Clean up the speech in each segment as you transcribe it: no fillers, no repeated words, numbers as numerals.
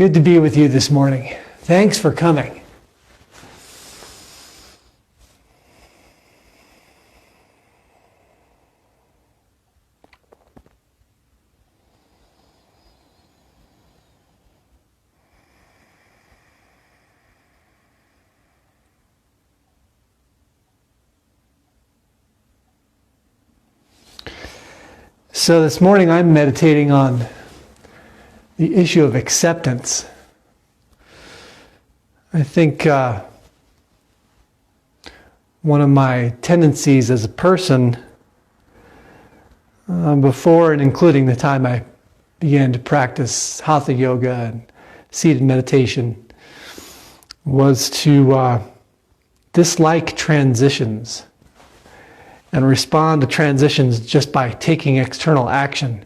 Good to be with you this morning. Thanks for coming. So this morning I'm meditating on the issue of acceptance. I think one of my tendencies as a person, before and including the time I began to practice Hatha yoga and seated meditation, was to dislike transitions and respond to transitions just by taking external action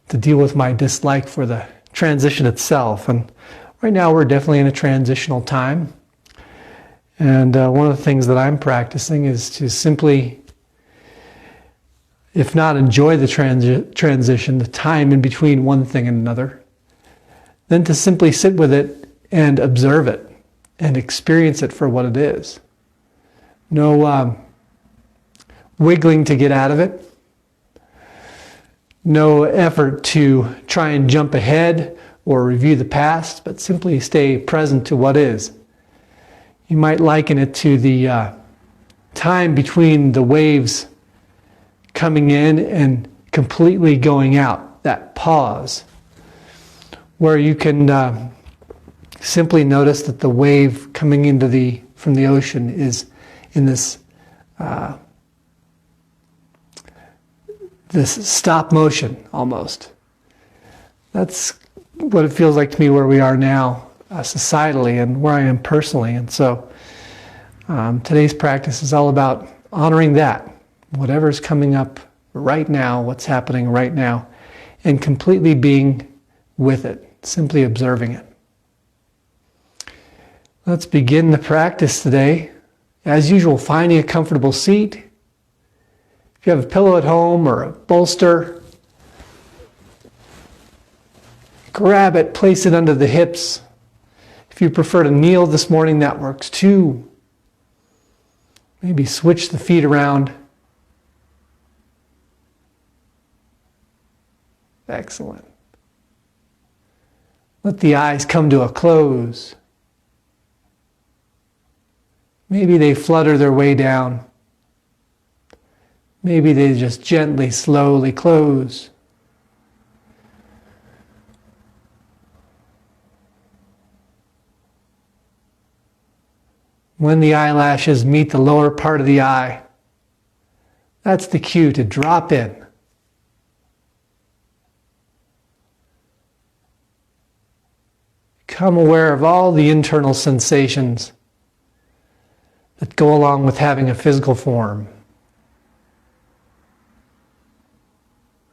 to deal with my dislike for the transition itself. And right now we're definitely in a transitional time. And one of the things that I'm practicing is to simply, if not enjoy the transition, the time in between one thing and another, then to simply sit with it and observe it and experience it for what it is. No wiggling to get out of it. No effort to try and jump ahead or review the past, but simply stay present to what is. You might liken it to the time between the waves coming in and completely going out, that pause, where you can simply notice that the wave coming into from the ocean is in this stop motion almost. That's what it feels like to me where we are now societally and where I am personally. And so today's practice is all about honoring that, whatever's coming up right now, what's happening right now, and completely being with it, simply observing it. Let's begin the practice today. As usual, finding a comfortable seat. If you have a pillow at home or a bolster, grab it, place it under the hips. If you prefer to kneel this morning, that works too. Maybe switch the feet around. Excellent. Let the eyes come to a close. Maybe they flutter their way down. Maybe they just gently, slowly close. When the eyelashes meet the lower part of the eye, that's the cue to drop in. Become aware of all the internal sensations that go along with having a physical form.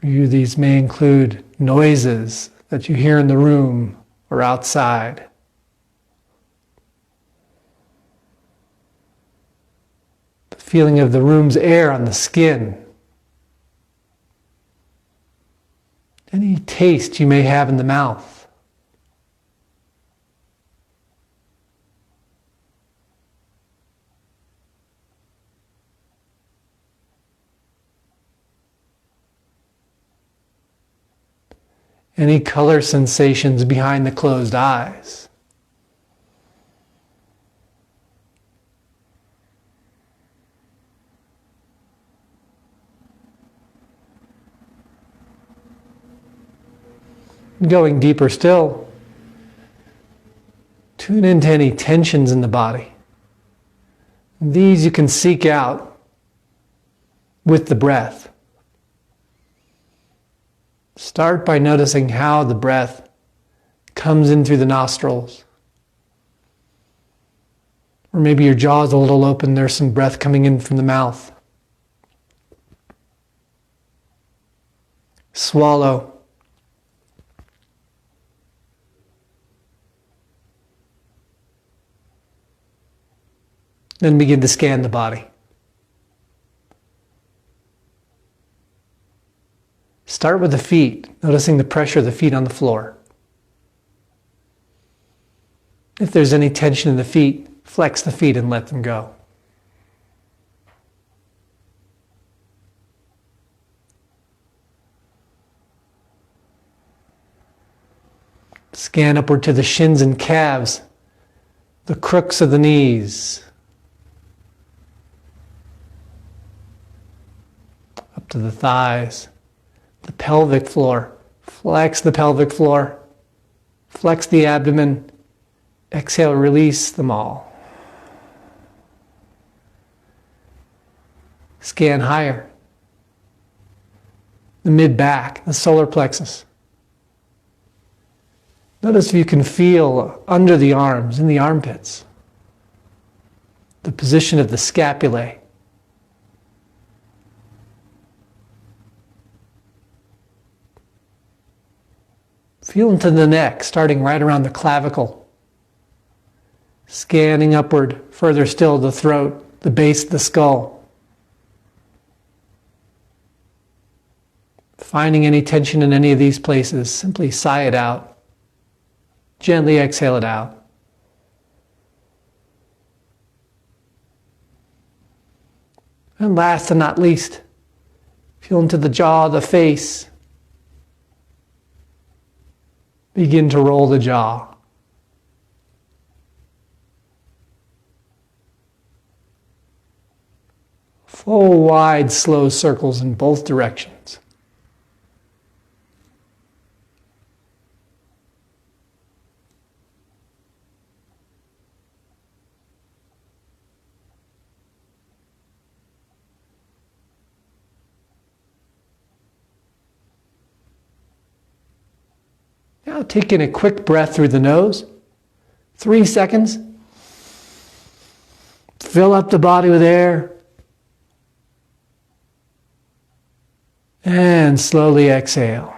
These may include noises that you hear in the room or outside. The feeling of the room's air on the skin. Any taste you may have in the mouth. Any color sensations behind the closed eyes. Going deeper still, tune into any tensions in the body. These you can seek out with the breath. Start by noticing how the breath comes in through the nostrils. Or maybe your jaw's a little open, there's some breath coming in from the mouth. Swallow. Then begin to scan the body. Start with the feet, noticing the pressure of the feet on the floor. If there's any tension in the feet, flex the feet and let them go. Scan upward to the shins and calves, the crooks of the knees, up to the thighs, the pelvic floor. Flex the pelvic floor, flex the abdomen, exhale, release them all. Scan higher, the mid-back, the solar plexus. Notice if you can feel under the arms, in the armpits, the position of the scapulae. Feel into the neck, starting right around the clavicle. Scanning upward, further still, the throat, the base of the skull. Finding any tension in any of these places, simply sigh it out. Gently exhale it out. And last and not least, feel into the jaw, the face. Begin to roll the jaw. Full, wide, slow circles in both directions. Now take in a quick breath through the nose. 3 seconds. Fill up the body with air. And slowly exhale.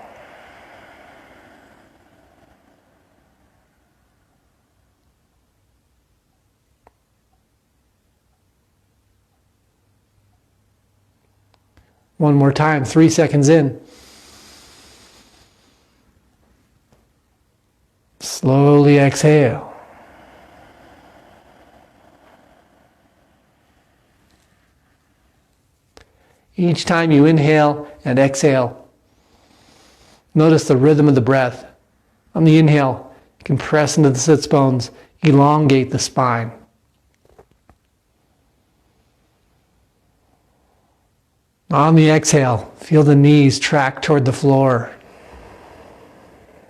One more time, 3 seconds in. Slowly exhale. Each time you inhale and exhale, notice the rhythm of the breath. On the inhale, compress into the sits bones, elongate the spine. On the exhale, feel the knees track toward the floor.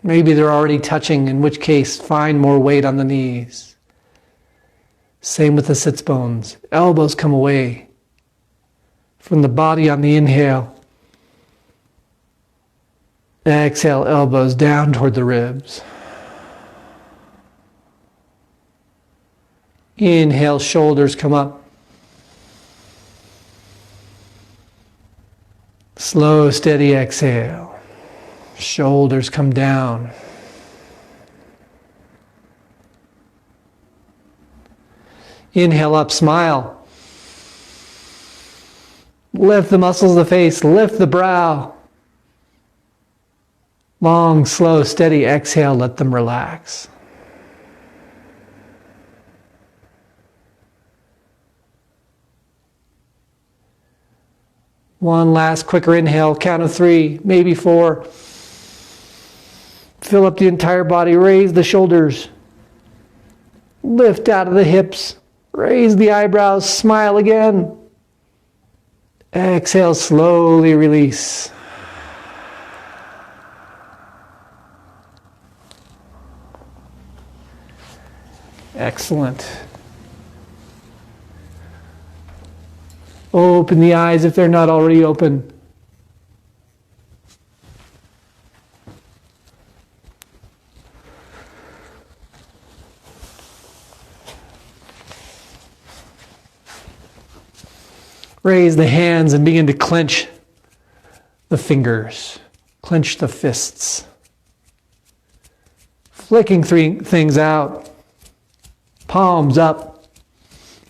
Maybe they're already touching, in which case, find more weight on the knees. Same with the sits bones. Elbows come away from the body on the inhale. Exhale, elbows down toward the ribs. Inhale, shoulders come up. Slow, steady exhale. Shoulders come down. Inhale up, smile. Lift the muscles of the face, lift the brow. Long, slow, steady exhale, let them relax. One last quicker inhale, count of 3, maybe 4. Fill up the entire body, raise the shoulders. Lift out of the hips, raise the eyebrows, smile again. Exhale, slowly release. Excellent. Open the eyes if they're not already open. Raise the hands and begin to clench the fingers, clench the fists. Flicking things out, palms up,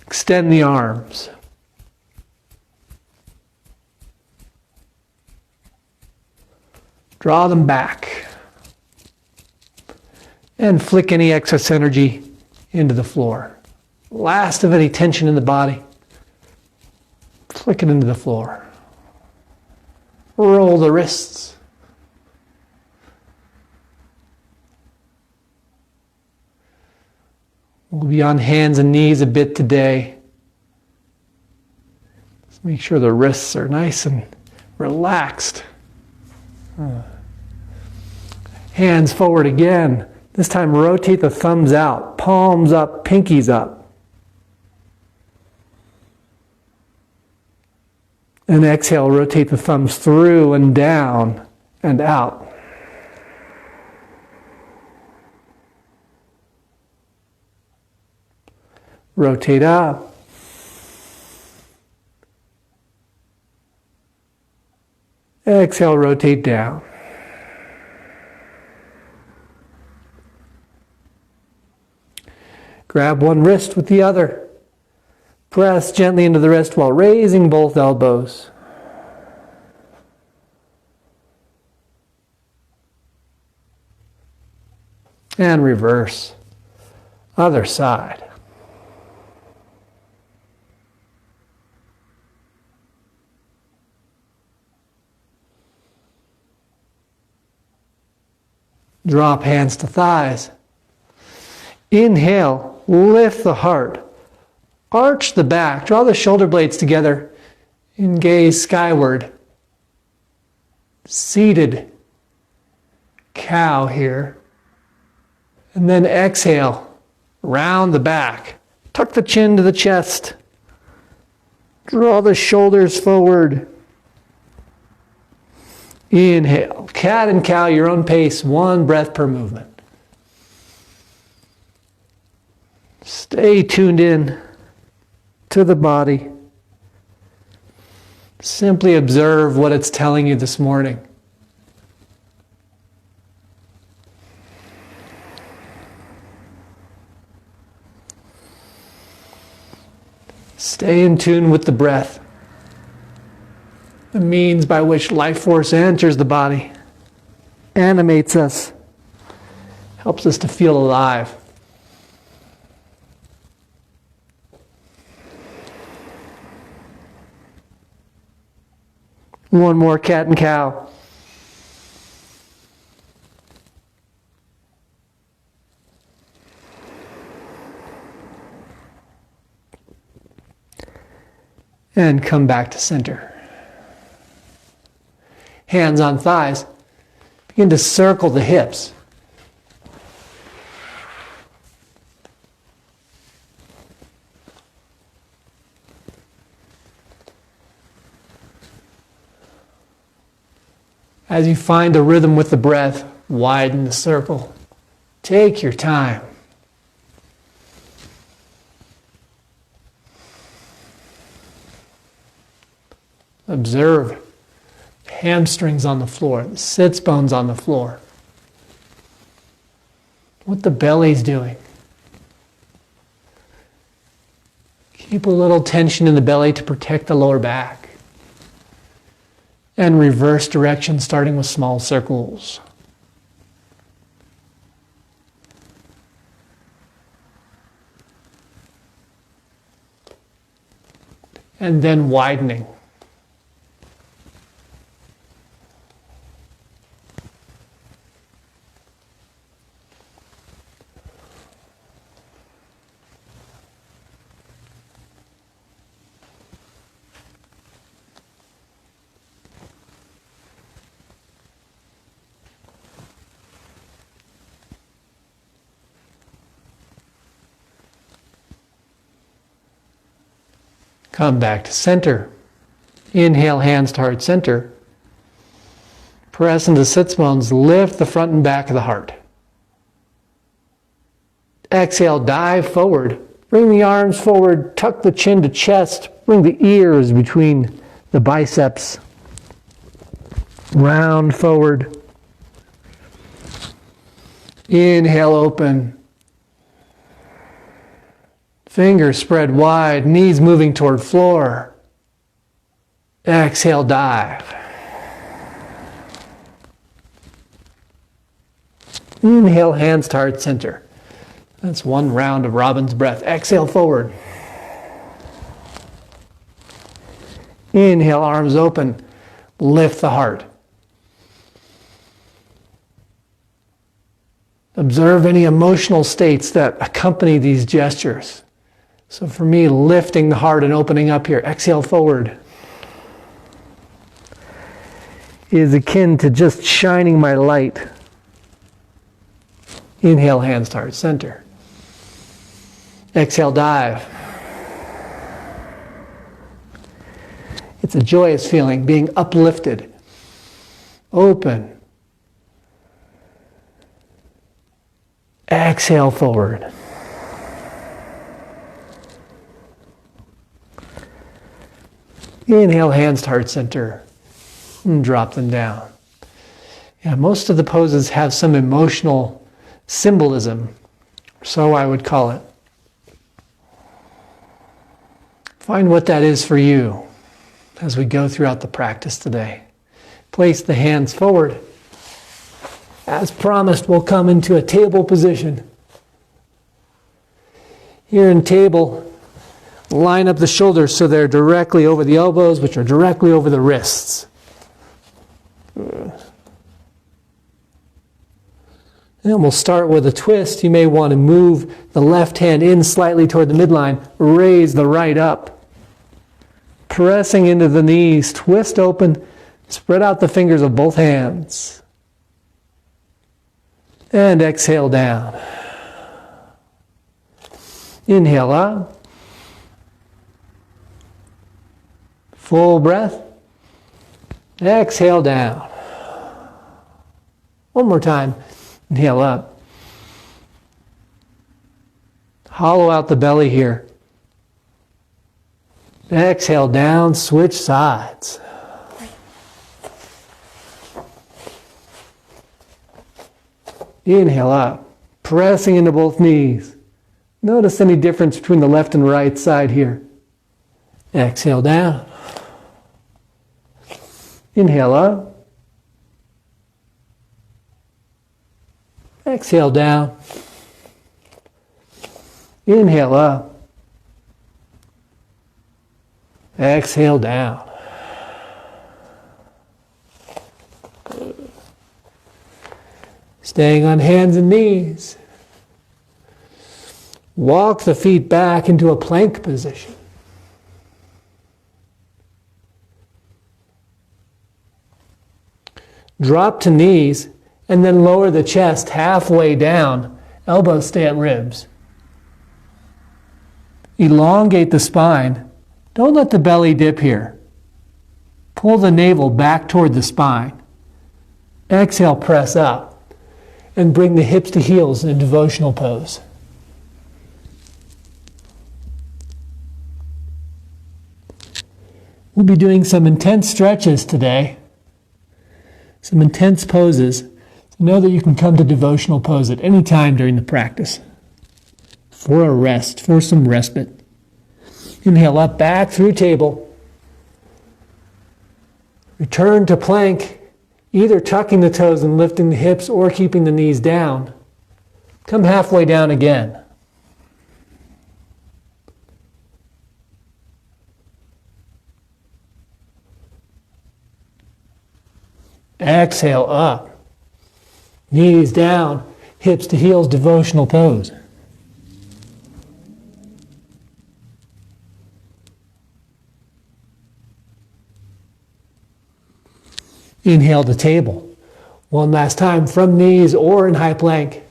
extend the arms. Draw them back and flick any excess energy into the floor. Last of any tension in the body. Flick it into the floor. Roll the wrists. We'll be on hands and knees a bit today. Let's make sure the wrists are nice and relaxed. Hands forward again. This time rotate the thumbs out, palms up, pinkies up. And exhale, rotate the thumbs through and down and out. Rotate up. Exhale, rotate down. Grab one wrist with the other. Press gently into the wrist while raising both elbows. And reverse. Other side. Drop hands to thighs. Inhale, lift the heart. Arch the back, draw the shoulder blades together and gaze skyward. Seated cow here. And then exhale, round the back. Tuck the chin to the chest. Draw the shoulders forward. Inhale, cat and cow, your own pace, one breath per movement. Stay tuned in to the body. Simply observe what it's telling you this morning. Stay in tune with the breath, the means by which life force enters the body, animates us, helps us to feel alive. One more cat and cow. And come back to center. Hands on thighs. Begin to circle the hips. As you find a rhythm with the breath, widen the circle. Take your time. Observe hamstrings on the floor, the sits bones on the floor. What the belly's doing. Keep a little tension in the belly to protect the lower back. And reverse direction, starting with small circles. And then widening. Come back to center. Inhale, hands to heart center. Press into sits bones, lift the front and back of the heart. Exhale, dive forward. Bring the arms forward, tuck the chin to chest, bring the ears between the biceps. Round forward. Inhale, open. Fingers spread wide, knees moving toward floor. Exhale, dive. Inhale, hands to heart center. That's one round of Robin's breath. Exhale forward. Inhale, arms open. Lift the heart. Observe any emotional states that accompany these gestures. So for me, lifting the heart and opening up here. Exhale forward is akin to just shining my light. Inhale, hands to heart center. Exhale, dive. It's a joyous feeling, being uplifted, open. Exhale forward. Inhale, hands to heart center, and drop them down. Yeah, most of the poses have some emotional symbolism, so I would call it. Find what that is for you as we go throughout the practice today. Place the hands forward. As promised, we'll come into a table position. Here in table, line up the shoulders so they're directly over the elbows, which are directly over the wrists. And we'll start with a twist. You may want to move the left hand in slightly toward the midline, raise the right up. Pressing into the knees, twist open, spread out the fingers of both hands. And exhale down. Inhale up. Full breath. Exhale down. One more time. Inhale up. Hollow out the belly here. Exhale down, switch sides. Inhale up, pressing into both knees. Notice any difference between the left and right side here. Exhale down. Inhale up. Exhale down. Inhale up. Exhale down. Staying on hands and knees. Walk the feet back into a plank position. Drop to knees and then lower the chest halfway down. Elbows stay at ribs. Elongate the spine. Don't let the belly dip here. Pull the navel back toward the spine. Exhale, press up. And bring the hips to heels in a devotional pose. We'll be doing some intense stretches today. Some intense poses. So know that you can come to devotional pose at any time during the practice. For a rest, for some respite. Inhale up, back through table. Return to plank, either tucking the toes and lifting the hips or keeping the knees down. Come halfway down again. Exhale up. Knees down, hips to heels, devotional pose. Inhale to table. One last time from knees or in high plank.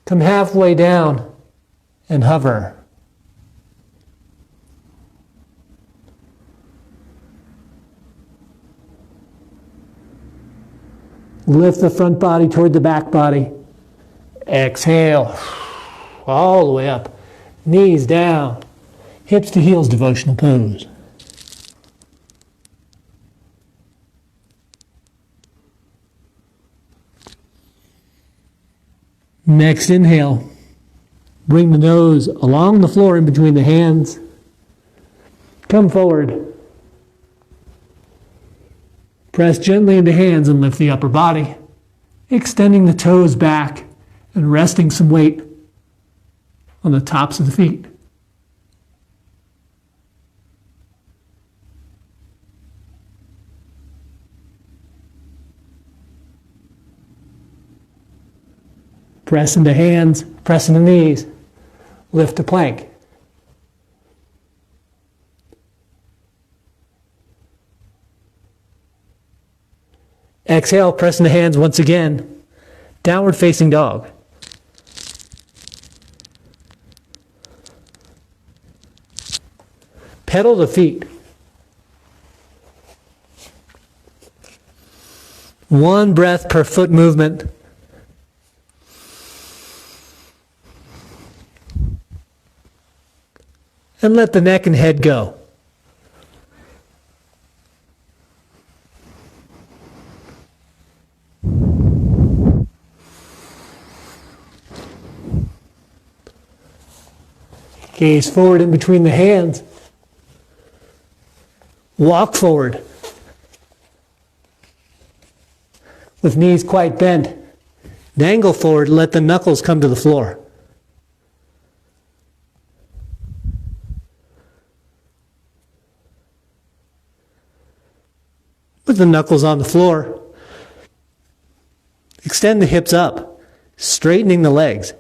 Come halfway down and hover. Lift the front body toward the back body. Exhale. All the way up. Knees down. Hips to heels, devotional pose. Next inhale, bring the nose along the floor in between the hands. Come forward. Press gently into hands and lift the upper body, extending the toes back and resting some weight on the tops of the feet. Press into hands, press into knees, lift to plank. Exhale, press into hands once again, downward facing dog. Pedal the feet. One breath per foot movement. And let the neck and head go. Gaze forward in between the hands. Walk forward. With knees quite bent. Dangle forward, let the knuckles come to the floor. With the knuckles on the floor, extend the hips up, straightening the legs.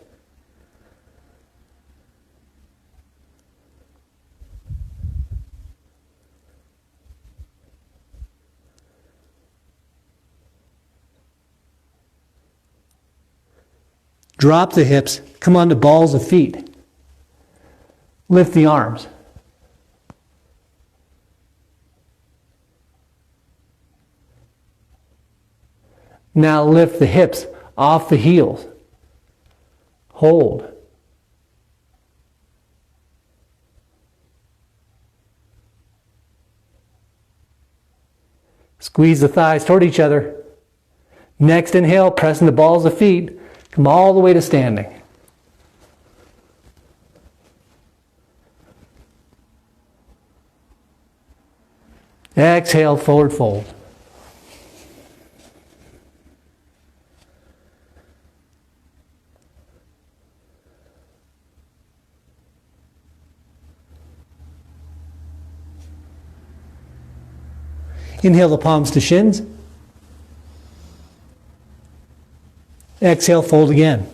Drop the hips, come onto balls of feet. Lift the arms. Now lift the hips off the heels. Hold. Squeeze the thighs toward each other. Next inhale, pressing the balls of feet. Come all the way to standing. Exhale, forward fold. Inhale the palms to shins. Exhale, fold again.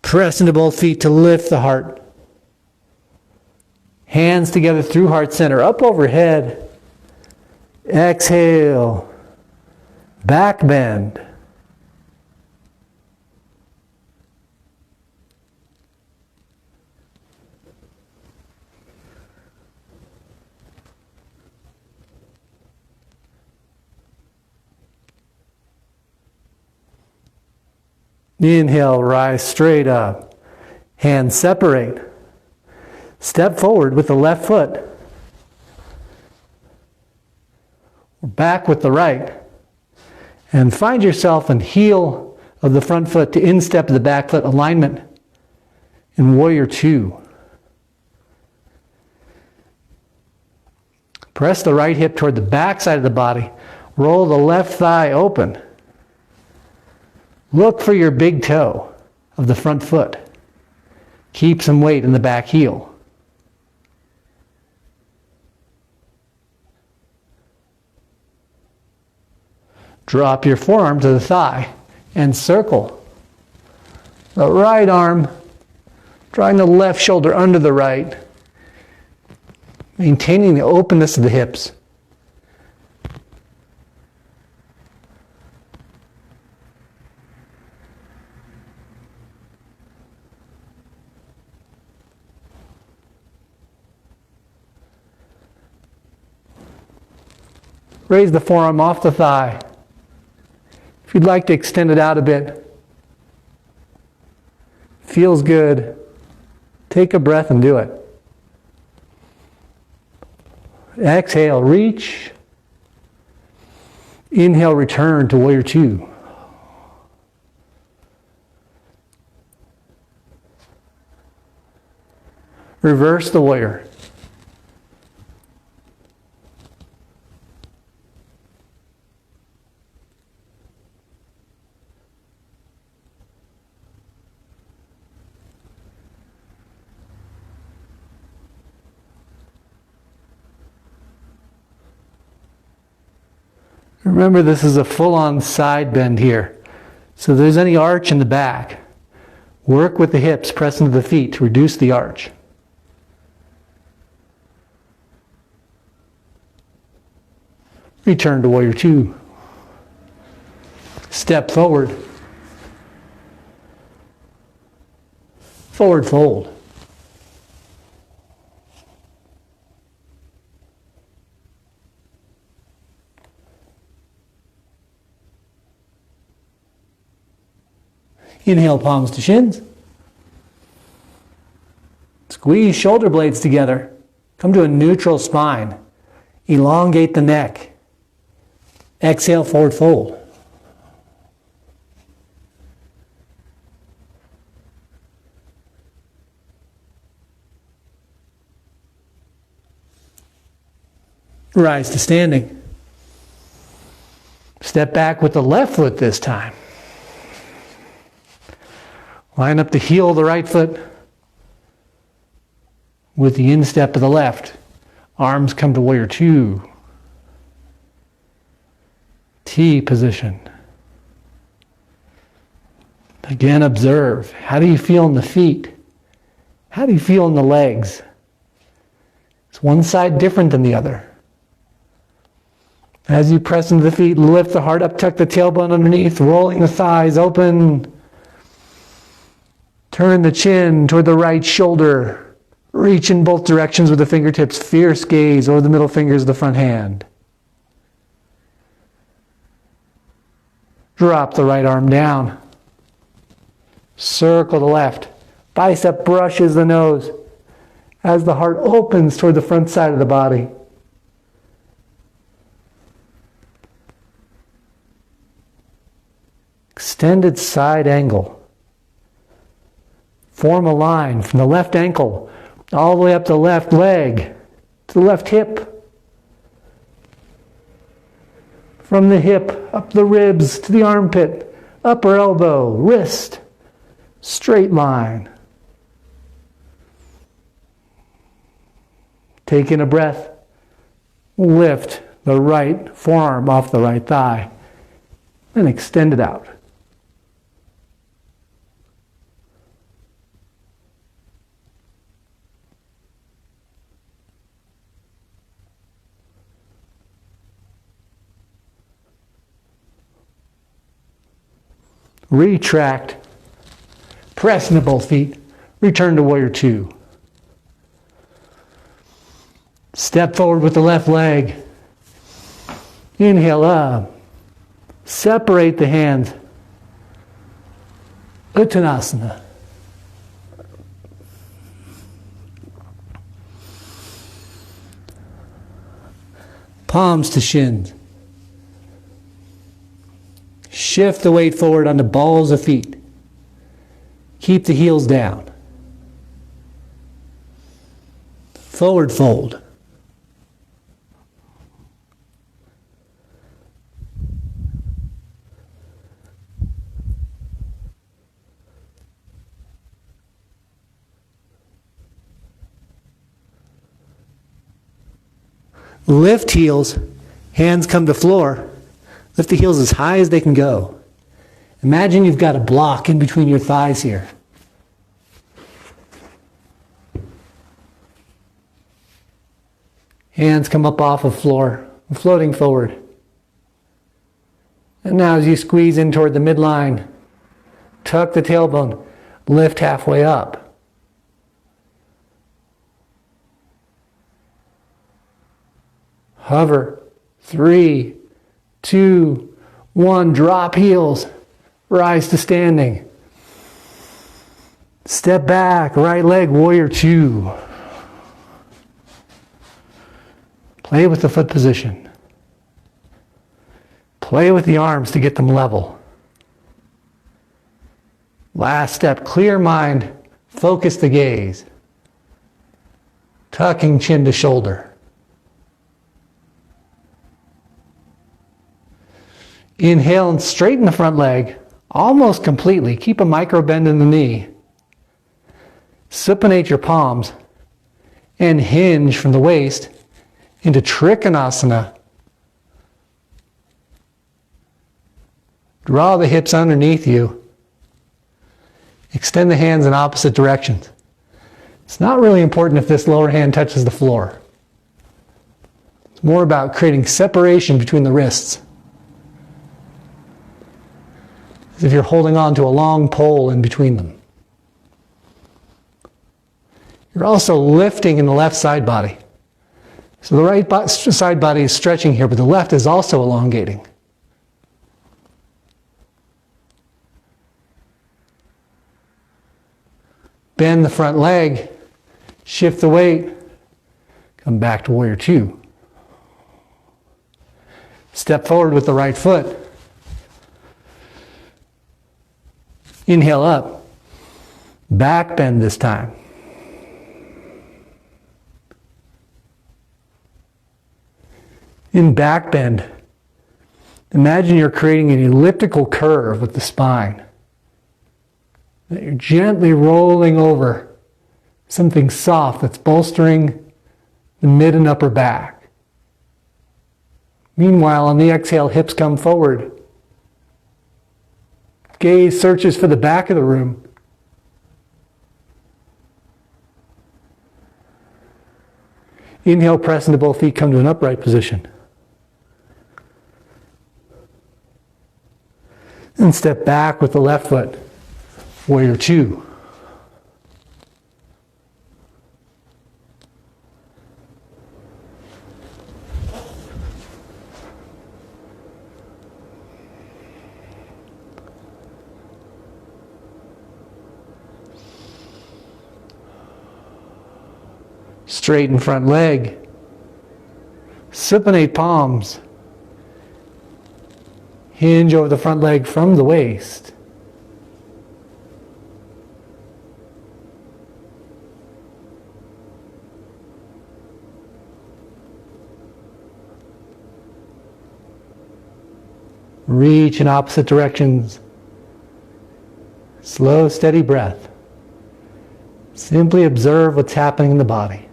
Press into both feet to lift the heart. Hands together through heart center, up overhead. Exhale, back bend. Inhale, rise straight up. Hands separate. Step forward with the left foot. Back with the right. And find yourself in heel of the front foot to instep of the back foot alignment in Warrior Two. Press the right hip toward the back side of the body. Roll the left thigh open. Look for your big toe of the front foot. Keep some weight in the back heel. Drop your forearm to the thigh and circle. The right arm, drawing the left shoulder under the right, maintaining the openness of the hips. Raise the forearm off the thigh. If you'd like to extend it out a bit, feels good, take a breath and do it. Exhale, reach. Inhale, return to Warrior Two. Reverse the warrior. Remember, this is a full-on side bend here. So if there's any arch in the back, work with the hips, press into the feet to reduce the arch. Return to warrior two. Step forward. Forward fold. Inhale, palms to shins. Squeeze shoulder blades together. Come to a neutral spine. Elongate the neck. Exhale, forward fold. Rise to standing. Step back with the left foot this time. Line up the heel of the right foot with the instep of the left. Arms come to warrior two. T position. Again, observe. How do you feel in the feet? How do you feel in the legs? Is one side different than the other? As you press into the feet, lift the heart up, tuck the tailbone underneath, rolling the thighs open. Turn the chin toward the right shoulder. Reach in both directions with the fingertips. Fierce gaze over the middle fingers of the front hand. Drop the right arm down. Circle the left. Bicep brushes the nose as the heart opens toward the front side of the body. Extended side angle. Form a line from the left ankle all the way up the left leg to the left hip. From the hip up the ribs to the armpit, upper elbow, wrist, straight line. Take in a breath. Lift the right forearm off the right thigh and extend it out. Retract, press into both feet, return to warrior two. Step forward with the left leg. Inhale up. Separate the hands. Uttanasana. Palms to shins. Shift the weight forward onto balls of feet. Keep the heels down. Forward fold. Lift heels, hands come to floor. Lift the heels as high as they can go. Imagine you've got a block in between your thighs here. Hands come up off of floor, floating forward. And now as you squeeze in toward the midline, tuck the tailbone, lift halfway up. Hover. 3, 2, 1. Drop heels. Rise to standing. Step back. Right leg, warrior two. Play with the foot position. Play with the arms to get them level. Last step, clear mind. Focus the gaze. Tucking chin to shoulder. Inhale and straighten the front leg almost completely. Keep a micro bend in the knee. Supinate your palms and hinge from the waist into Trikonasana. Draw the hips underneath you. Extend the hands in opposite directions. It's not really important if this lower hand touches the floor. It's more about creating separation between the wrists. As if you're holding on to a long pole in between them. You're also lifting in the left side body. So the right side body is stretching here, but the left is also elongating. Bend the front leg, shift the weight, come back to warrior two. Step forward with the right foot. Inhale up, back bend this time. In back bend, imagine you're creating an elliptical curve with the spine. That you're gently rolling over something soft that's bolstering the mid and upper back. Meanwhile, on the exhale, hips come forward. Gaze searches for the back of the room. Inhale, press into both feet, come to an upright position. And step back with the left foot. Warrior two. Straighten front leg. Supinate palms. Hinge over the front leg from the waist. Reach in opposite directions. Slow, steady breath. Simply observe what's happening in the body.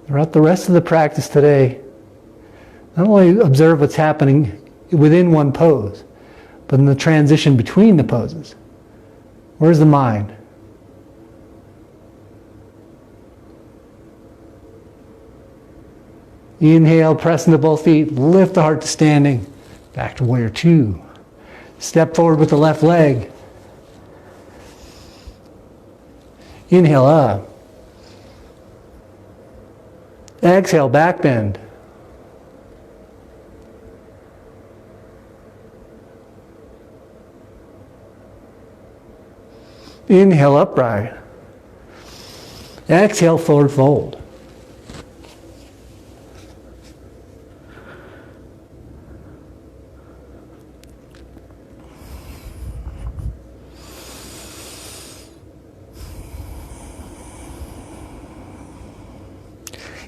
Throughout the rest of the practice today, not only observe what's happening within one pose, but in the transition between the poses. Where's the mind? Inhale, press into both feet, lift the heart to standing. Back to warrior two. Step forward with the left leg. Inhale up. Exhale, back bend. Inhale, upright. Exhale, forward fold.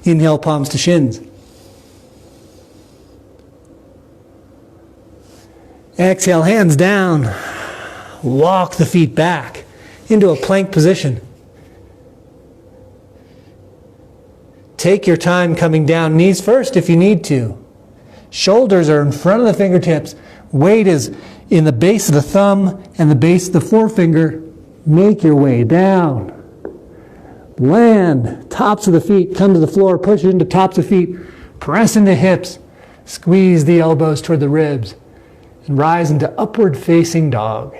Inhale, palms to shins. Exhale, hands down. Walk the feet back into a plank position. Take your time coming down, knees first if you need to. Shoulders are in front of the fingertips. Weight is in the base of the thumb and the base of the forefinger. Make your way down. Land, tops of the feet, come to the floor, push into tops of feet, press into hips, squeeze the elbows toward the ribs, and rise into upward facing dog.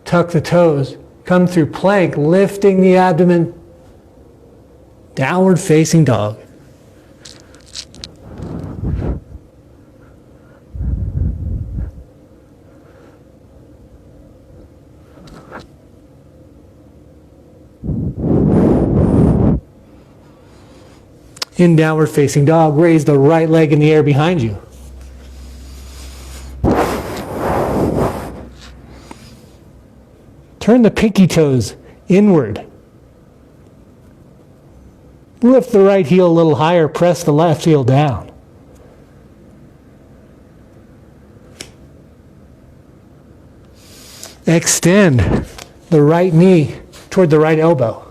Tuck the toes, come through plank, lifting the abdomen. Downward facing dog. In downward facing dog, raise the right leg in the air behind you. Turn the pinky toes inward. Lift the right heel a little higher, press the left heel down. Extend the right knee toward the right elbow.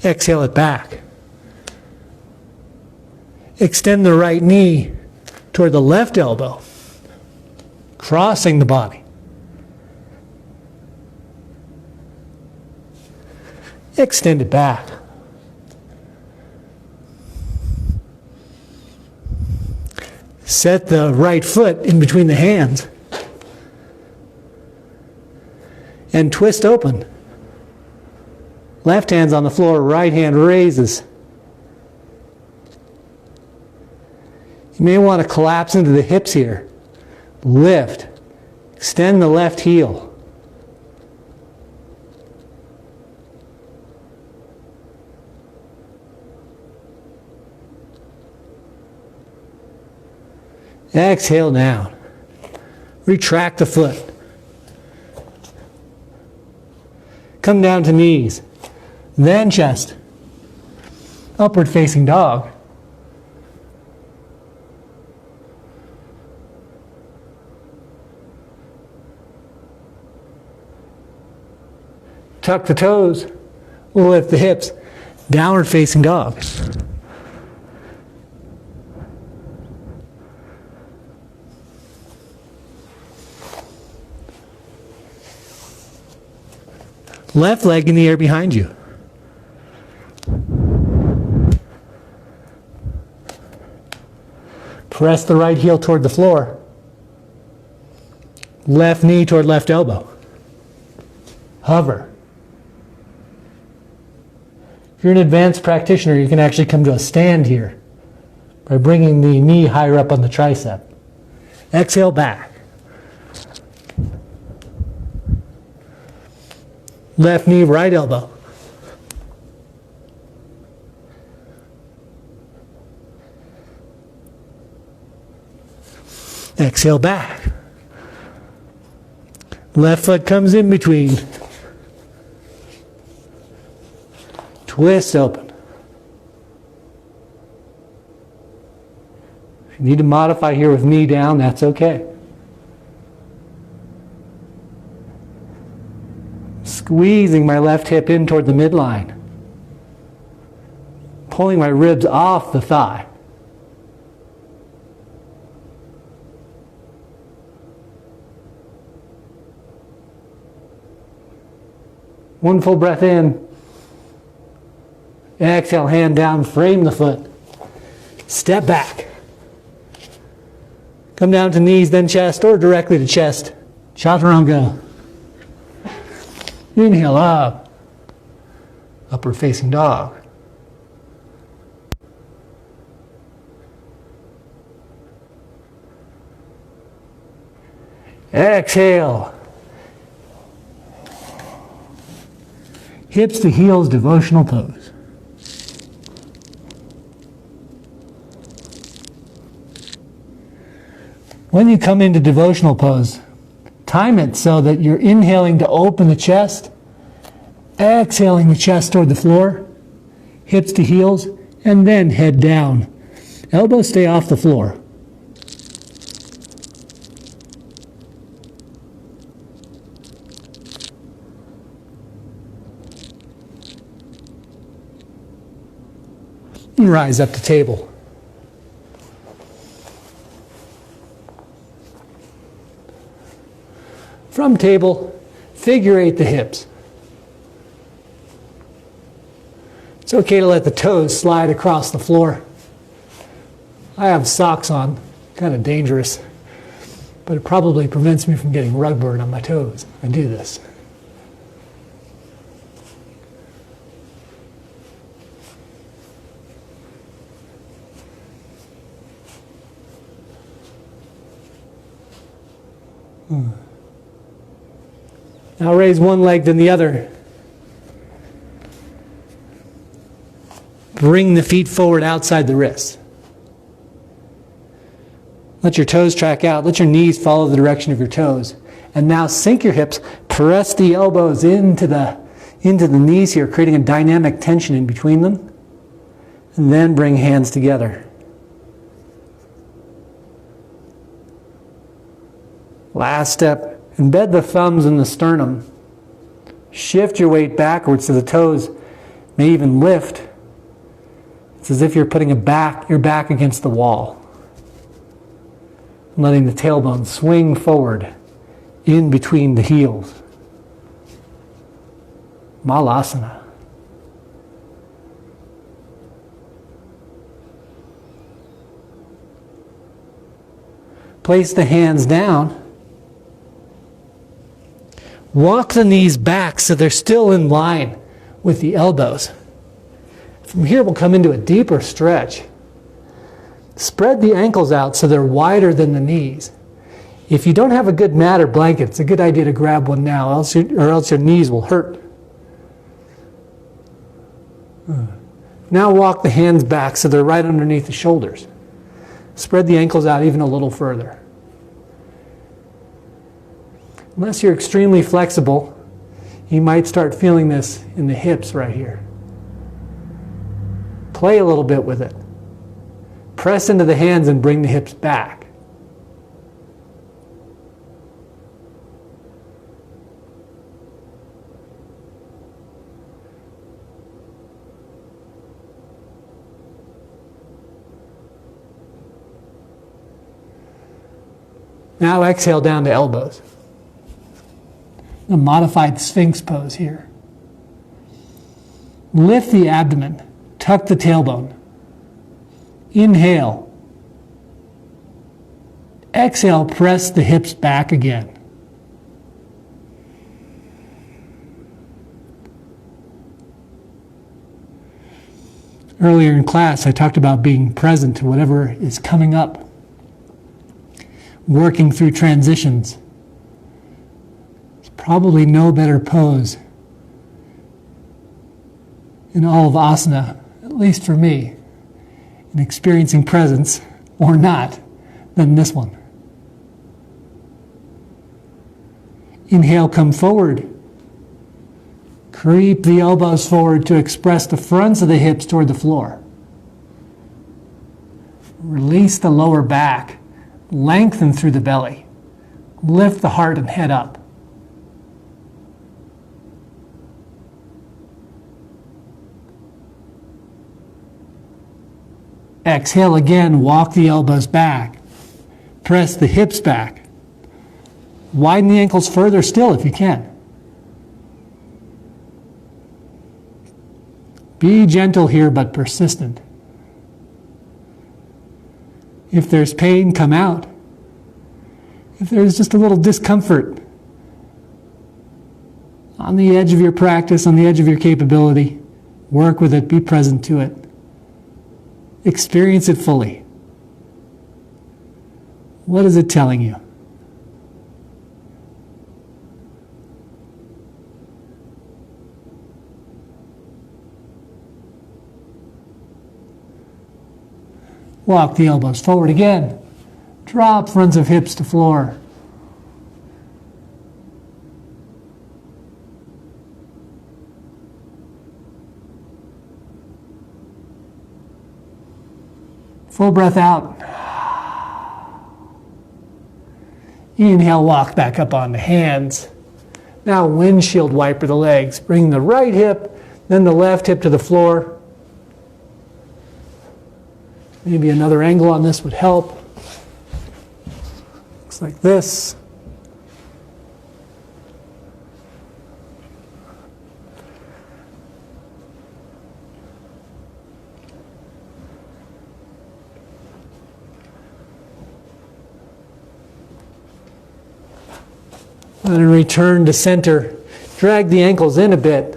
Exhale it back. Extend the right knee toward the left elbow, crossing the body. Extend it back. Set the right foot in between the hands and twist open. Left hand's on the floor, right hand raises. You may want to collapse into the hips here. Lift. Extend the left heel. Exhale down. Retract the foot. Come down to knees. Then chest. Upward facing dog. Tuck the toes. Lift the hips. Downward facing dog. Left leg in the air behind you. Press the right heel toward the floor. Left knee toward left elbow. Hover. If you're an advanced practitioner, you can actually come to a stand here by bringing the knee higher up on the tricep. Exhale back. Left knee, right elbow. Exhale back. Left foot comes in between. Twist open. If you need to modify here with knee down, that's okay. Squeezing my left hip in toward the midline. Pulling my ribs off the thigh. One full breath in. Exhale, hand down, frame the foot. Step back. Come down to knees, then chest, or directly to chest. Chaturanga. Inhale up. Upward facing dog. Exhale. Hips to heels, devotional pose. When you come into devotional pose, time it so that you're inhaling to open the chest, exhaling the chest toward the floor, hips to heels, and then head down. Elbows stay off the floor. And rise up to table. From table, figure eight the hips. It's okay to let the toes slide across the floor. I have socks on, kind of dangerous, but it probably prevents me from getting rug burn on my toes. I do this. Now raise one leg, then the other. Bring the feet forward outside the wrists. Let your toes track out. Let your knees follow the direction of your toes. And now sink your hips, press the elbows into the knees here, creating a dynamic tension in between them. And then bring hands together. Last step, embed the thumbs in the sternum. Shift your weight backwards so the toes may even lift. It's as if you're putting your back against the wall. Letting the tailbone swing forward in between the heels. Malasana. Place the hands down. Walk the knees back so they're still in line with the elbows. From here we'll come into a deeper stretch. Spread the ankles out so they're wider than the knees. If you don't have a good mat or blanket, it's a good idea to grab one now, or else your knees will hurt. Now walk the hands back so they're right underneath the shoulders. Spread the ankles out even a little further. Unless you're extremely flexible, you might start feeling this in the hips right here. Play a little bit with it. Press into the hands and bring the hips back. Now exhale down to elbows. A modified Sphinx pose here. Lift the abdomen, tuck the tailbone. Inhale. Exhale, press the hips back again. Earlier in class, I talked about being present to whatever is coming up, working through transitions. There's probably no better pose in all of asana, at least for me, in experiencing presence or not, than this one. Inhale, come forward. Creep the elbows forward to express the fronts of the hips toward the floor. Release the lower back. Lengthen through the belly. Lift the heart and head up. Exhale again, walk the elbows back. Press the hips back. Widen the ankles further still if you can. Be gentle here but persistent. If there's pain, come out. If there's just a little discomfort on the edge of your practice, on the edge of your capability, work with it, be present to it. Experience it fully. What is it telling you? Walk the elbows forward again. Drop fronts of hips to floor. Full breath out. Inhale, walk back up on the hands. Now windshield wiper the legs. Bring the right hip, then the left hip to the floor. Maybe another angle on this would help. Looks like this. And return to center. Drag the ankles in a bit.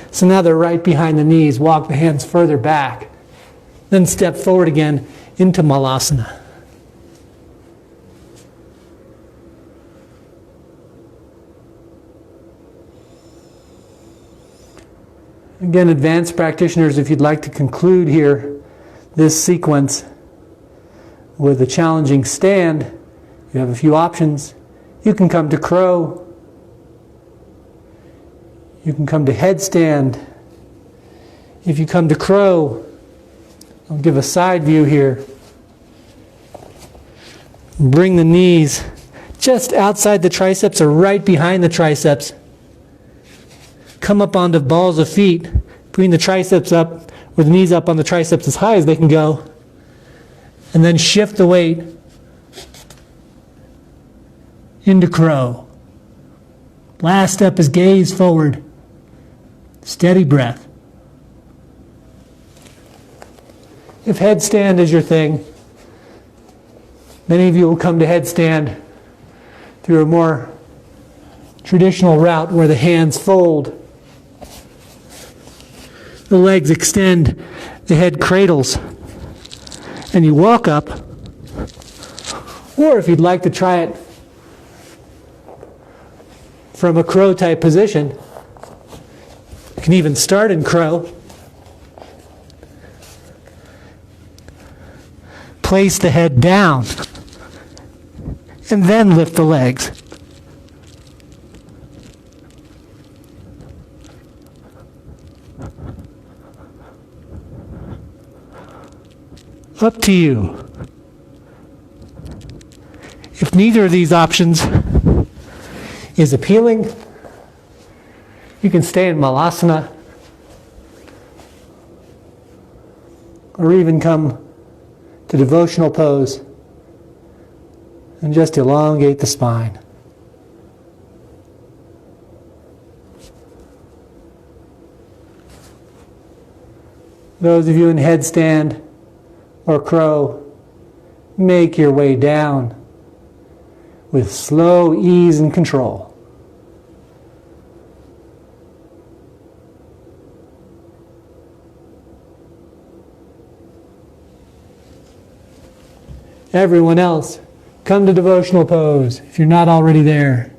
So now they're right behind the knees. Walk the hands further back. Then step forward again into Malasana. Again, advanced practitioners, if you'd like to conclude here this sequence with a challenging stand, you have a few options. You can come to crow. You can come to headstand. If you come to crow, I'll give a side view here. Bring the knees just outside the triceps or right behind the triceps. Come up onto balls of feet. Bring the triceps up, or the knees up on the triceps as high as they can go. And then shift the weight into crow. Last step is gaze forward. Steady breath. If headstand is your thing, many of you will come to headstand through a more traditional route where the hands fold, the legs extend, the head cradles, and you walk up. Or if you'd like to try it from a crow type position, you can even start in crow. Place the head down and then lift the legs. Up to you. If neither of these options is appealing, you can stay in malasana or even come to devotional pose and just elongate the spine. Those of you in headstand or crow, make your way down with slow ease and control. Everyone else, come to devotional pose if you're not already there.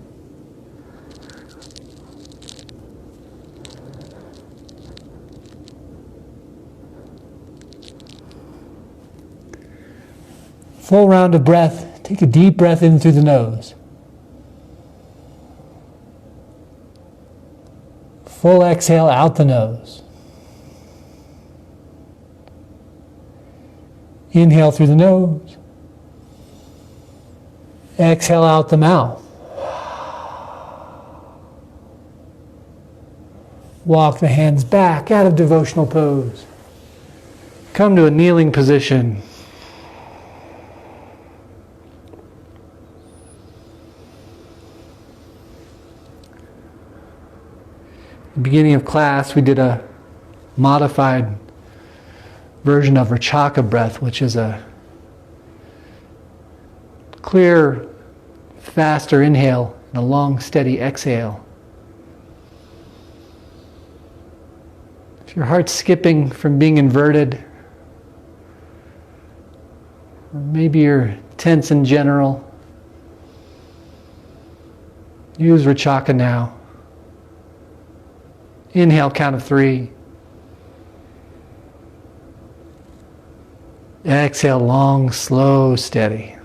Full round of breath. Take a deep breath in through the nose. Full exhale out the nose. Inhale through the nose. Exhale out the mouth. Walk the hands back out of devotional pose. Come to a kneeling position. At the beginning of class, we did a modified version of Rachaka breath, which is a clear, faster inhale and a long, steady exhale. If your heart's skipping from being inverted, or maybe you're tense in general, use Rachaka now. Inhale, count of 3. Exhale, long, slow, steady.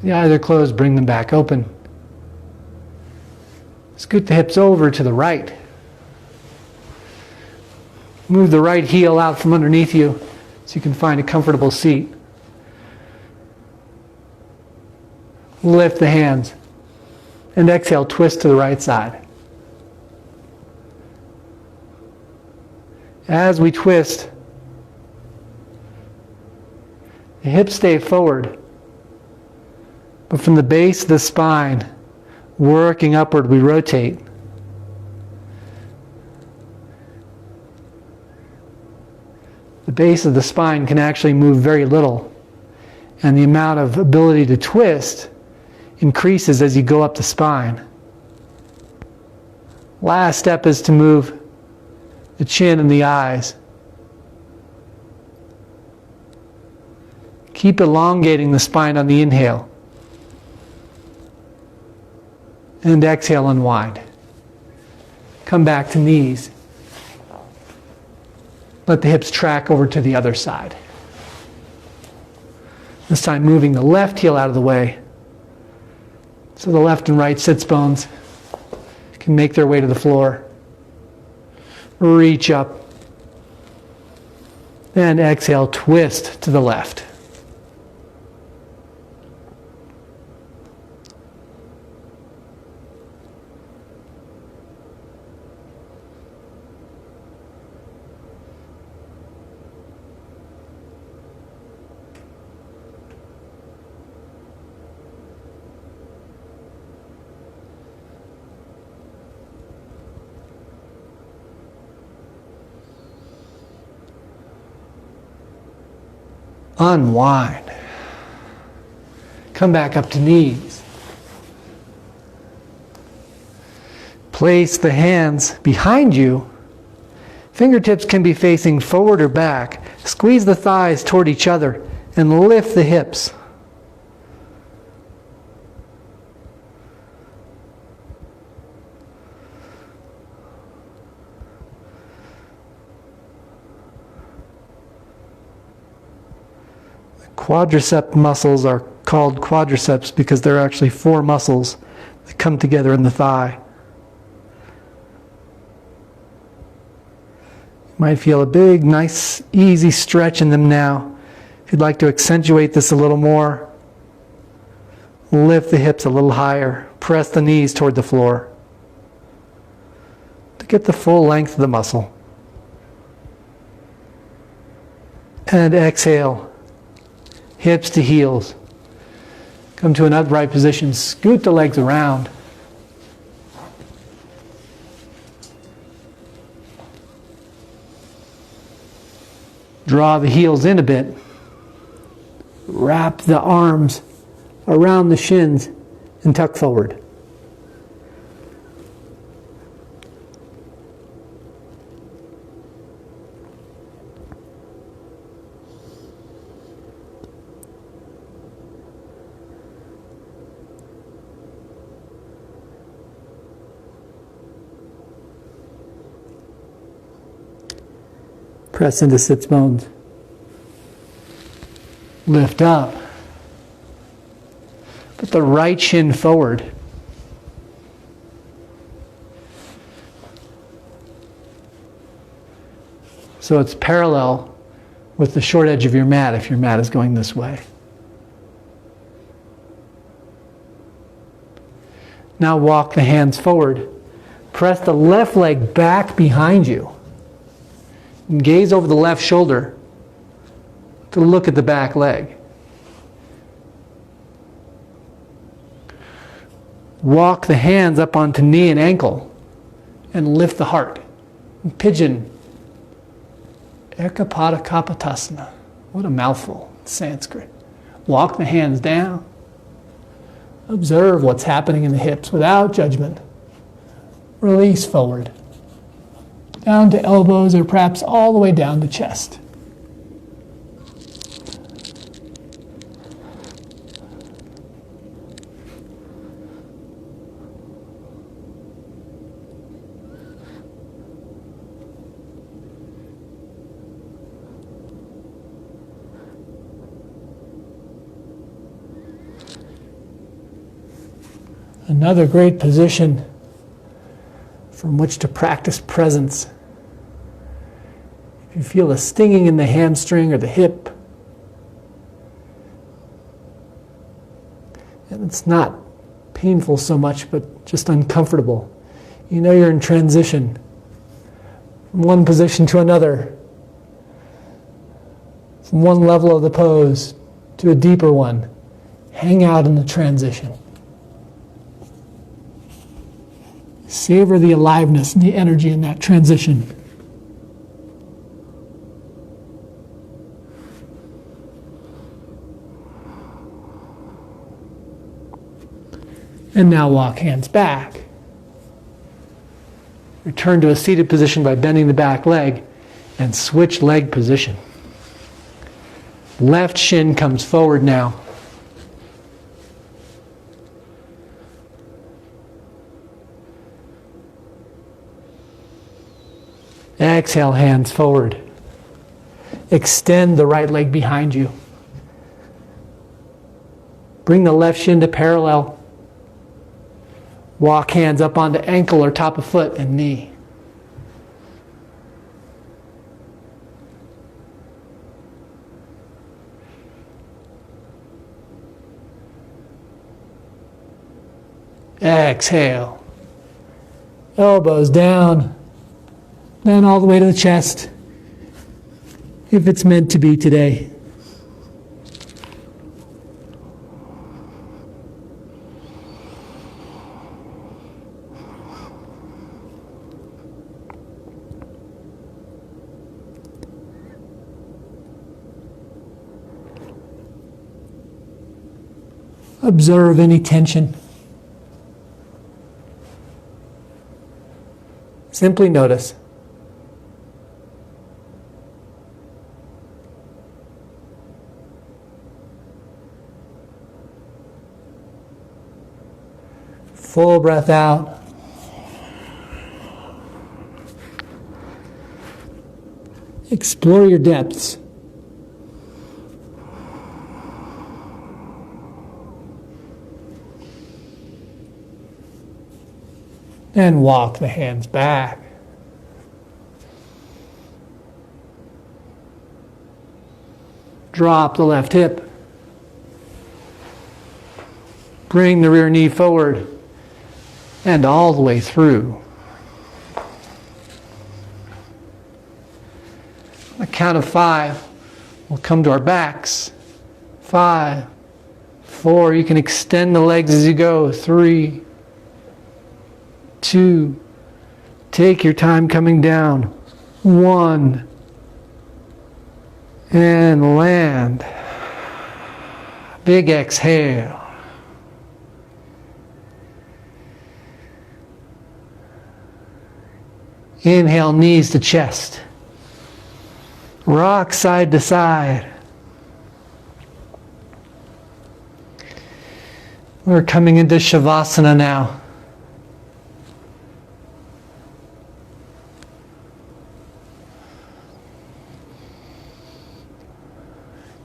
The eyes are closed, bring them back open. Scoot the hips over to the right. Move the right heel out from underneath you so you can find a comfortable seat. Lift the hands and exhale, twist to the right side. As we twist, the hips stay forward, but from the base of the spine, working upward, we rotate. The base of the spine can actually move very little, and the amount of ability to twist increases as you go up the spine. Last step is to move the chin and the eyes. Keep elongating the spine on the inhale. And exhale, unwind. Come back to knees. Let the hips track over to the other side. This time moving the left heel out of the way so the left and right sits bones can make their way to the floor. Reach up. And exhale, twist to the left. Unwind. Come back up to knees. Place the hands behind you. Fingertips can be facing forward or back. Squeeze the thighs toward each other and lift the hips. Quadricep muscles are called quadriceps because there are actually 4 muscles that come together in the thigh. You might feel a big, nice, easy stretch in them now. If you'd like to accentuate this a little more, lift the hips a little higher. Press the knees toward the floor to get the full length of the muscle. And exhale. Hips to heels. Come to an upright position. Scoot the legs around. Draw the heels in a bit. Wrap the arms around the shins and tuck forward. Press into sits bones. Lift up. Put the right shin forward. So it's parallel with the short edge of your mat if your mat is going this way. Now walk the hands forward. Press the left leg back behind you. And gaze over the left shoulder to look at the back leg. Walk the hands up onto knee and ankle and lift the heart. Pigeon. Ekapada Kapotasana. What a mouthful in Sanskrit. Walk the hands down. Observe what's happening in the hips without judgment. Release forward. Down to elbows or perhaps all the way down to chest. Another great position from which to practice presence. If you feel a stinging in the hamstring or the hip, and it's not painful so much, but just uncomfortable, you know you're in transition from one position to another, from one level of the pose to a deeper one. Hang out in the transition. Savor the aliveness and the energy in that transition. And now walk hands back. Return to a seated position by bending the back leg and switch leg position. Left shin comes forward now. Exhale, hands forward. Extend the right leg behind you. Bring the left shin to parallel. Walk hands up onto ankle or top of foot and knee. Exhale. Elbows down. Then all the way to the chest, if it's meant to be today. Observe any tension. Simply notice. Full breath out. Explore your depths. And walk the hands back. Drop the left hip. Bring the rear knee forward and all the way through. On the count of 5, we'll come to our backs. 5, 4, you can extend the legs as you go. 3, 2, take your time coming down. 1, and land. Big exhale. Inhale, knees to chest. Rock side to side. We're coming into Shavasana now.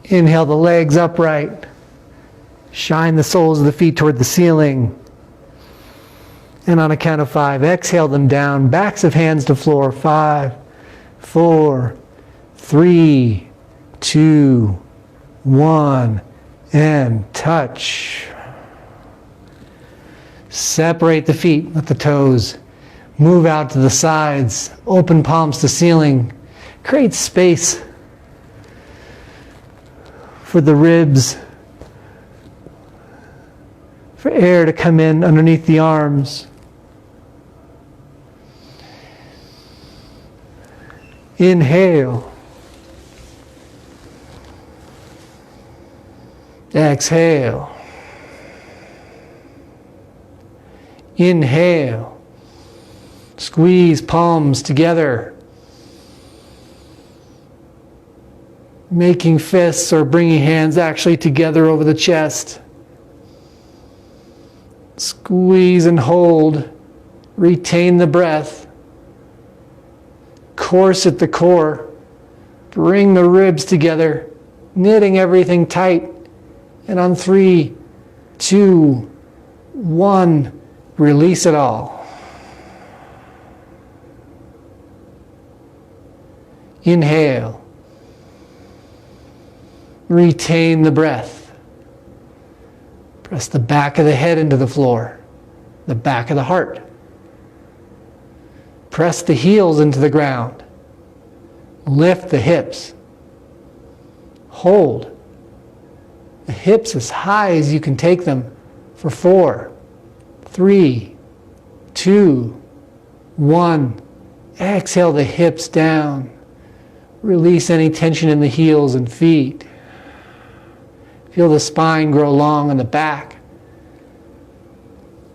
Inhale the legs upright. Shine the soles of the feet toward the ceiling. And on a count of 5, exhale them down. Backs of hands to floor. 5, 4, 3, 2, 1. And touch. Separate the feet with the toes. Move out to the sides. Open palms to ceiling. Create space for the ribs, for air to come in underneath the arms. Inhale. Exhale. Inhale. Squeeze palms together. Making fists or bringing hands actually together over the chest. Squeeze and hold. Retain the breath. Course at the core. Bring the ribs together, knitting everything tight. And on 3, 2, 1, release it all. Inhale. Retain the breath. Press the back of the head into the floor, the back of the heart. Press the heels into the ground. Lift the hips. Hold the hips as high as you can take them for 4, 3, 2, 1. Exhale the hips down. Release any tension in the heels and feet. Feel the spine grow long in the back.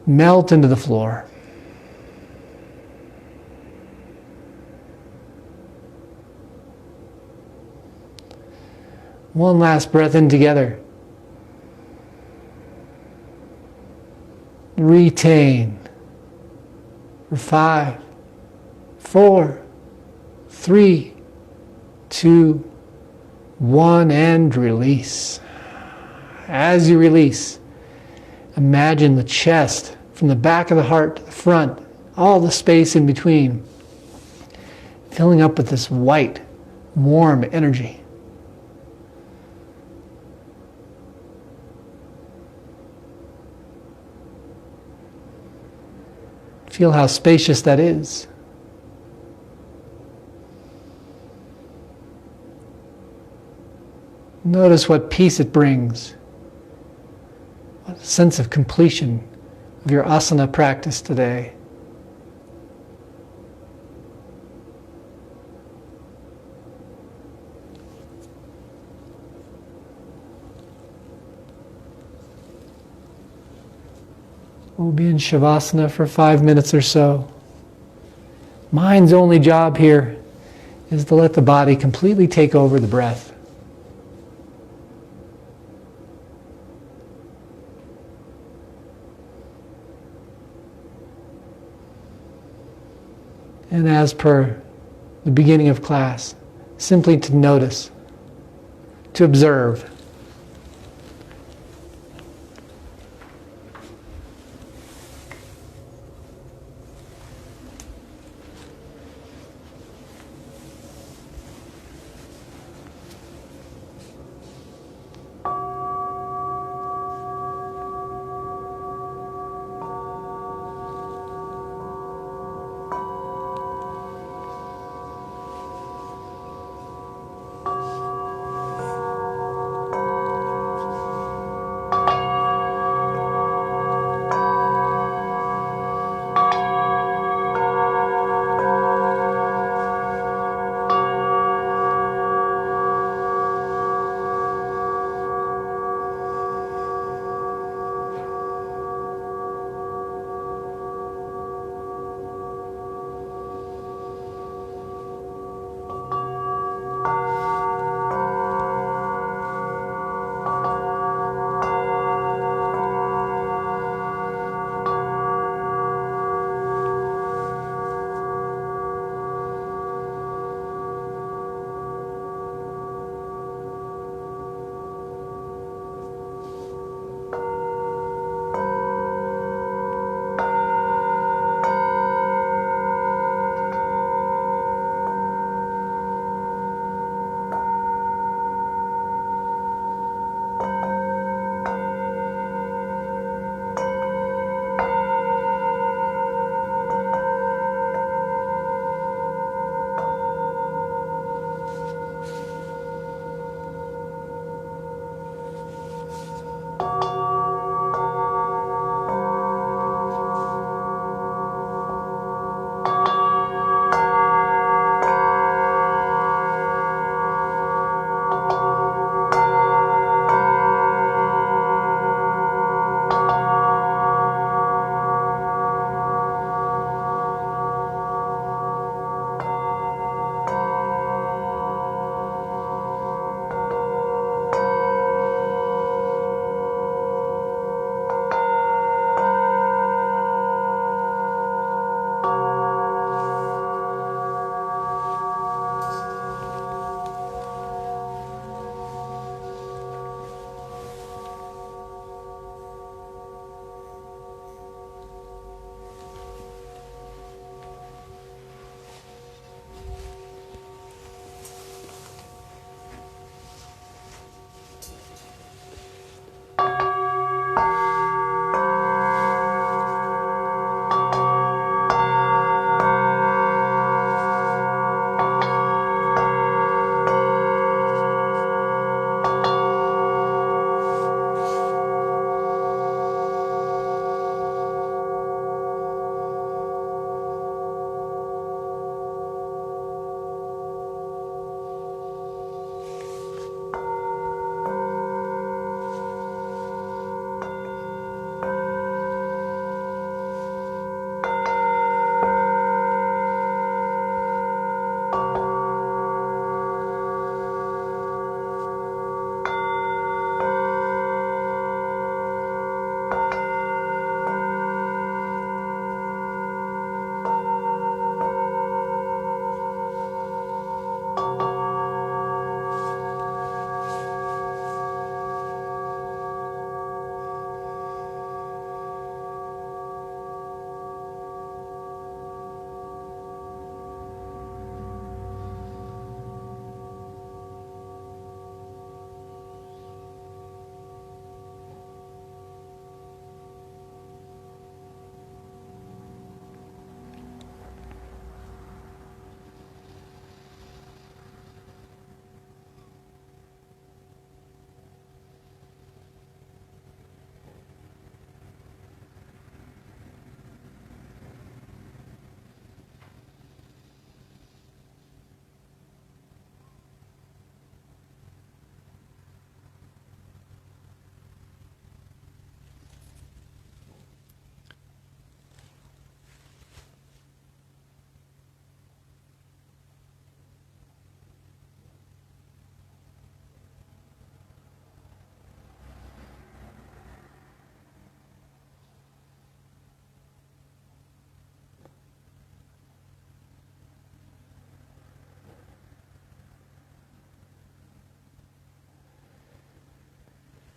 Melt into the floor. One last breath in together. Retain. For 5, 4, 3, 2, 1, and release. As you release, imagine the chest from the back of the heart to the front, all the space in between, filling up with this white, warm energy. Feel how spacious that is. Notice what peace it brings. What sense of completion of your asana practice today. We'll be in Shavasana for 5 minutes or so. Mind's only job here is to let the body completely take over the breath. And as per the beginning of class, simply to notice, to observe.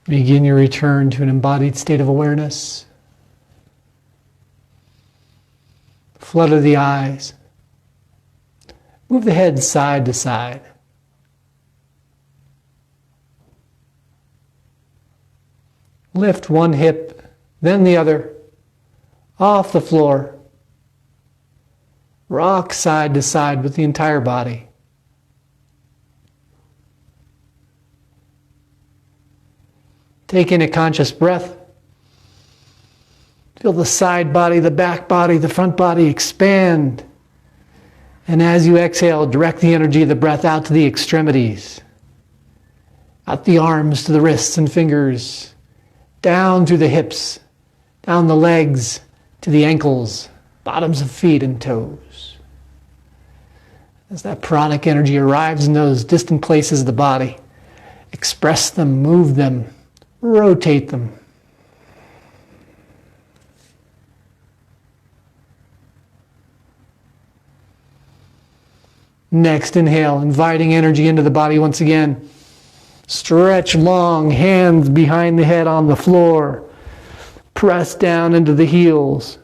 Begin your return to an embodied state of awareness. Flutter the eyes. Move the head side to side. Lift one hip, then the other, off the floor. Rock side to side with the entire body. Take in a conscious breath. Feel the side body, the back body, the front body expand. And as you exhale, direct the energy of the breath out to the extremities. Out the arms to the wrists and fingers. Down through the hips. Down the legs to the ankles, bottoms of feet and toes. As that pranic energy arrives in those distant places of the body, express them, move them, rotate them. Next, inhale, inviting energy into the body once again. Stretch long, hands behind the head on the floor. Press down into the heels.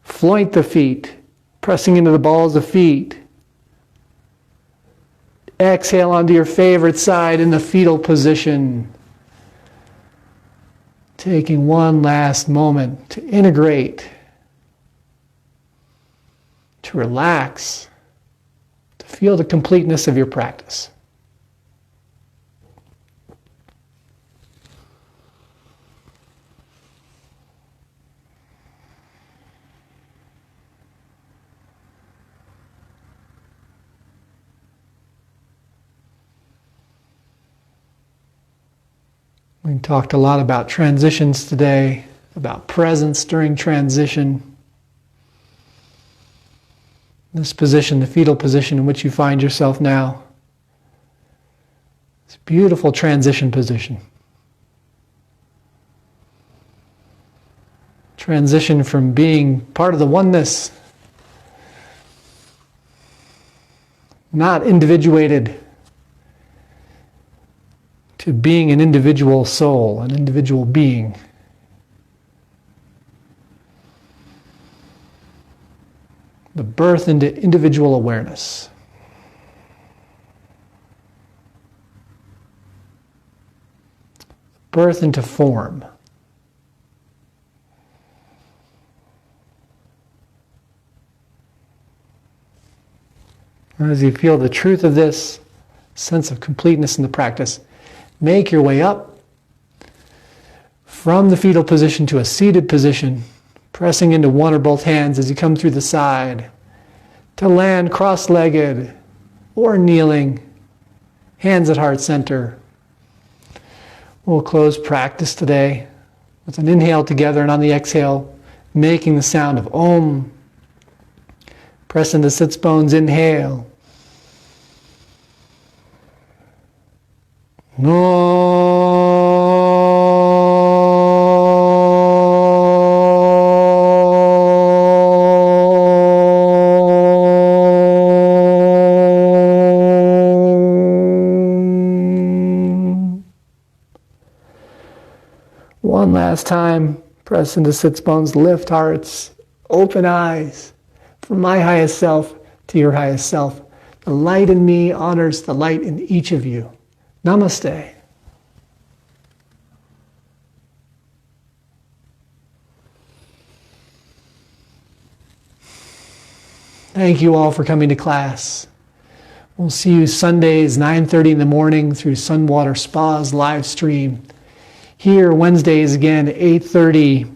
Floint the feet, pressing into the balls of feet. Exhale onto your favorite side in the fetal position. Taking one last moment to integrate, to relax, to feel the completeness of your practice. We talked a lot about transitions today, about presence during transition. This position, the fetal position in which you find yourself now, it's a beautiful transition position. Transition from being part of the oneness, not individuated, to being an individual soul, an individual being. The birth into individual awareness. Birth into form. As you feel the truth of this sense of completeness in the practice, make your way up from the fetal position to a seated position, pressing into one or both hands as you come through the side, to land cross-legged or kneeling, hands at heart center. We'll close practice today with an inhale together, and on the exhale, making the sound of Om. Press into sits bones, inhale. No. One last time, press into sits bones, lift hearts, open eyes, from my highest self to your highest self. The light in me honors the light in each of you. Namaste. Thank you all for coming to class. We'll see you Sundays, 9:30 in the morning through SunWater Spa's live stream. Here, Wednesdays again, 8:30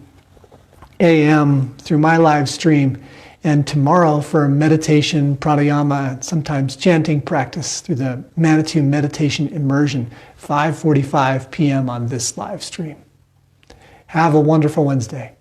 a.m. through my live stream. And tomorrow for meditation, pranayama, and sometimes chanting practice through the Manitou Meditation Immersion, 5:45 p.m. on this live stream. Have a wonderful Wednesday.